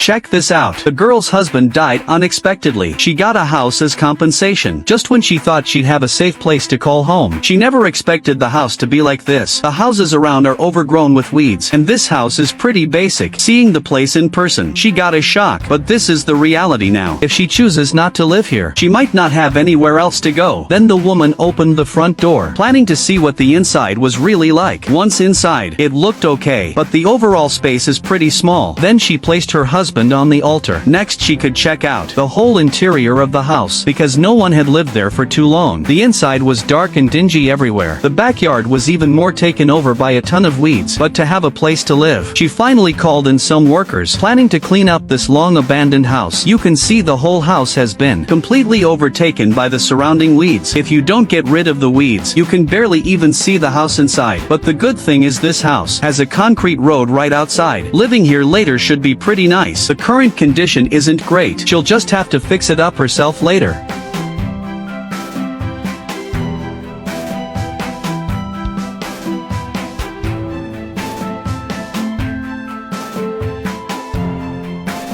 Check this out. The girl's husband died unexpectedly. She got a house as compensation. Just when she thought she'd have a safe place to call home. She never expected the house to be like this. The houses around are overgrown with weeds, and this house is pretty basic. Seeing the place in person, she got a shock. But this is the reality now. If she chooses not to live here, she might not have anywhere else to go. Then the woman opened the front door, planning to see what the inside was really like. Once inside, it looked okay, but the overall space is pretty small. Then she placed her husband on the altar. Next she could check out the whole interior of the house, because no one had lived there for too long. The inside was dark and dingy everywhere. The backyard was even more taken over by a ton of weeds. But to have a place to live, she finally called in some workers, planning to clean up this long abandoned house. You can see the whole house has been completely overtaken by the surrounding weeds. If you don't get rid of the weeds, you can barely even see the house inside. But the good thing is this house has a concrete road right outside. Living here later should be pretty nice. The current condition isn't great. She'll just have to fix it up herself later.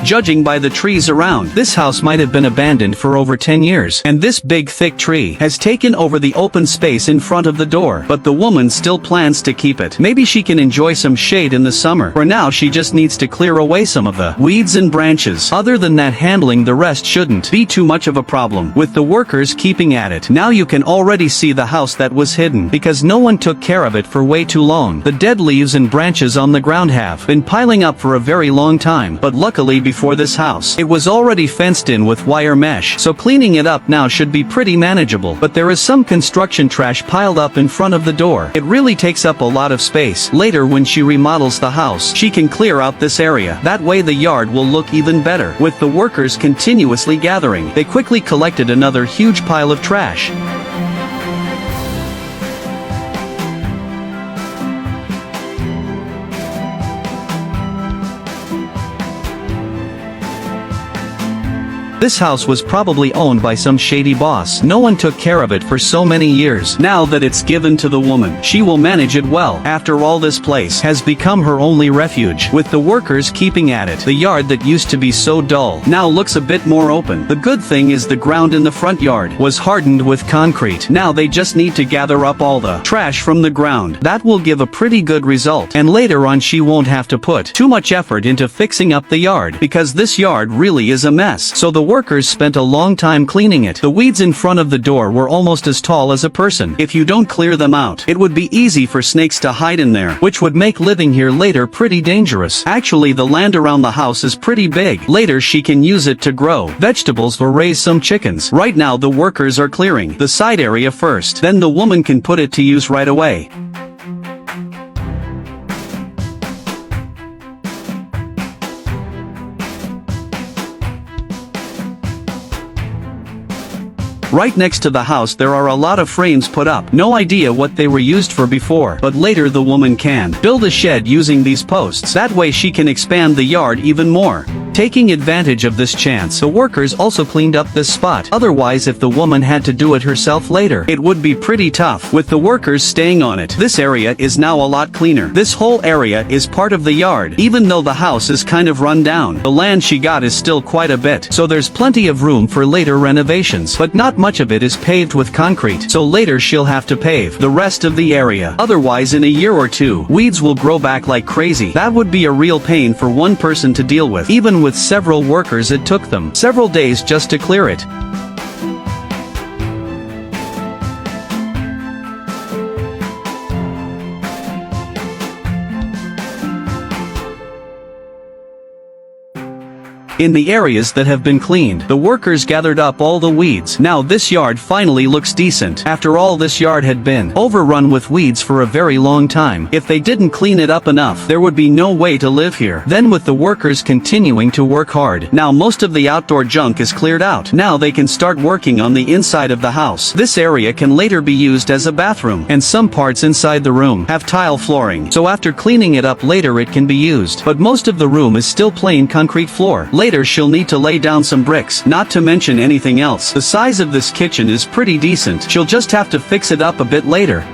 Judging by the trees around, this house might have been abandoned for over 10 years, and this big thick tree has taken over the open space in front of the door. But the woman still plans to keep it. Maybe she can enjoy some shade in the summer. For now she just needs to clear away some of the weeds and branches. Other than that, handling the rest shouldn't be too much of a problem, with the workers keeping at it. Now you can already see the house that was hidden, because no one took care of it for way too long. The dead leaves and branches on the ground have been piling up for a very long time, but luckily before this house, it was already fenced in with wire mesh, so cleaning it up now should be pretty manageable. But there is some construction trash piled up in front of the door. It really takes up a lot of space. Later when she remodels the house, she can clear out this area. That way the yard will look even better. With the workers continuously gathering, they quickly collected another huge pile of trash. This house was probably owned by some shady boss. No one took care of it for so many years. Now that it's given to the woman, she will manage it well. After all, this place has become her only refuge. With the workers keeping at it, the yard that used to be so dull now looks a bit more open. The good thing is the ground in the front yard was hardened with concrete. Now they just need to gather up all the trash from the ground. That will give a pretty good result. And later on she won't have to put too much effort into fixing up the yard, because this yard really is a mess. So the workers spent a long time cleaning it. The weeds in front of the door were almost as tall as a person. If you don't clear them out, it would be easy for snakes to hide in there, which would make living here later pretty dangerous. Actually, the land around the house is pretty big. Later she can use it to grow vegetables or raise some chickens. Right now the workers are clearing the side area first. Then the woman can put it to use right away. Right next to the house there are a lot of frames put up. No idea what they were used for before, but later the woman can build a shed using these posts. That way she can expand the yard even more. Taking advantage of this chance, the workers also cleaned up this spot. Otherwise, if the woman had to do it herself later, it would be pretty tough. With the workers staying on it, this area is now a lot cleaner. This whole area is part of the yard. Even though the house is kind of run down, the land she got is still quite a bit, so there's plenty of room for later renovations. But not much of it is paved with concrete, so later she'll have to pave the rest of the area. Otherwise, in a year or two, weeds will grow back like crazy. That would be a real pain for one person to deal with. Even with several workers, it took them several days just to clear it. In the areas that have been cleaned, the workers gathered up all the weeds. Now this yard finally looks decent. After all, this yard had been overrun with weeds for a very long time. If they didn't clean it up enough, there would be no way to live here. Then with the workers continuing to work hard, now most of the outdoor junk is cleared out. Now they can start working on the inside of the house. This area can later be used as a bathroom, and some parts inside the room have tile flooring. So after cleaning it up later it can be used. But most of the room is still plain concrete floor. Later she'll need to lay down some bricks, not to mention anything else. The size of this kitchen is pretty decent. She'll just have to fix it up a bit later.